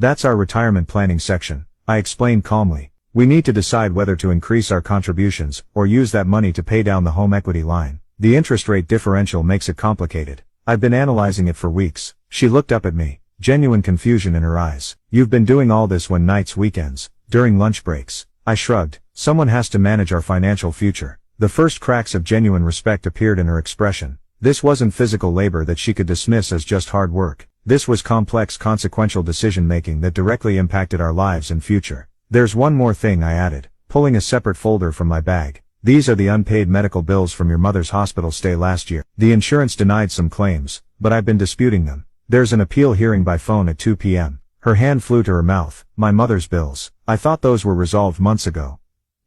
That's our retirement planning section, I explained calmly. We need to decide whether to increase our contributions or use that money to pay down the home equity line. The interest rate differential makes it complicated. I've been analyzing it for weeks. She looked up at me, genuine confusion in her eyes. You've been doing all this when nights, weekends, during lunch breaks. I shrugged. Someone has to manage our financial future. The first cracks of genuine respect appeared in her expression. This wasn't physical labor that she could dismiss as just hard work. This was complex, consequential decision-making that directly impacted our lives and future. There's one more thing, I added, pulling a separate folder from my bag. These are the unpaid medical bills from your mother's hospital stay last year. The insurance denied some claims, but I've been disputing them. There's an appeal hearing by phone at 2 p.m. Her hand flew to her mouth. My mother's bills. I thought those were resolved months ago.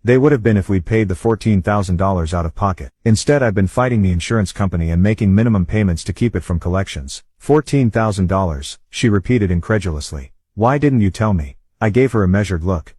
They would have been if we'd paid the $14,000 out of pocket. Instead, I've been fighting the insurance company and making minimum payments to keep it from collections. $14,000, she repeated incredulously. Why didn't you tell me? I gave her a measured look.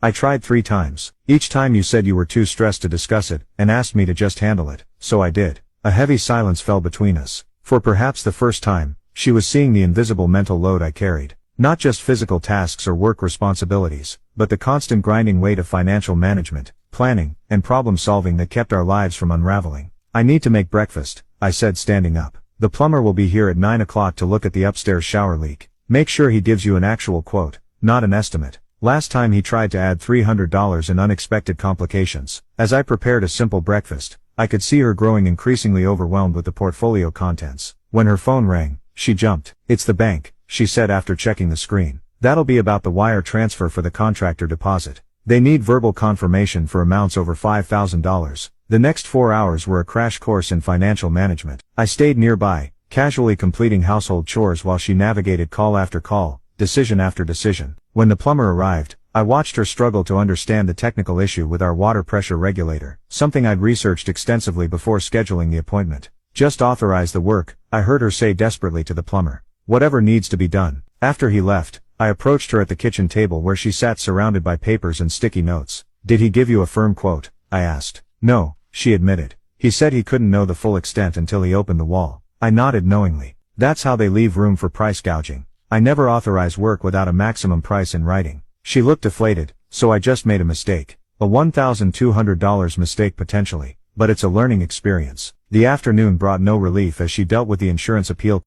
I tried 3 times. Each time you said you were too stressed to discuss it, and asked me to just handle it. So I did. A heavy silence fell between us. For perhaps the first time, she was seeing the invisible mental load I carried. Not just physical tasks or work responsibilities, but the constant grinding weight of financial management, planning, and problem solving that kept our lives from unraveling. I need to make breakfast, I said, standing up. The plumber will be here at 9 o'clock to look at the upstairs shower leak. Make sure he gives you an actual quote, not an estimate. Last time he tried to add $300 in unexpected complications. As I prepared a simple breakfast, I could see her growing increasingly overwhelmed with the portfolio contents. When her phone rang, she jumped. It's the bank, she said after checking the screen. That'll be about the wire transfer for the contractor deposit. They need verbal confirmation for amounts over $5,000. The next 4 hours were a crash course in financial management. I stayed nearby, casually completing household chores while she navigated call after call, decision after decision. When the plumber arrived, I watched her struggle to understand the technical issue with our water pressure regulator, something I'd researched extensively before scheduling the appointment. Just authorize the work, I heard her say desperately to the plumber. Whatever needs to be done. After he left, I approached her at the kitchen table where she sat surrounded by papers and sticky notes. Did he give you a firm quote? I asked. No, she admitted. He said he couldn't know the full extent until he opened the wall. I nodded knowingly. That's how they leave room for price gouging. I never authorize work without a maximum price in writing. She looked deflated, so I just made a mistake. A $1,200 mistake potentially, but it's a learning experience. The afternoon brought no relief as she dealt with the insurance appeal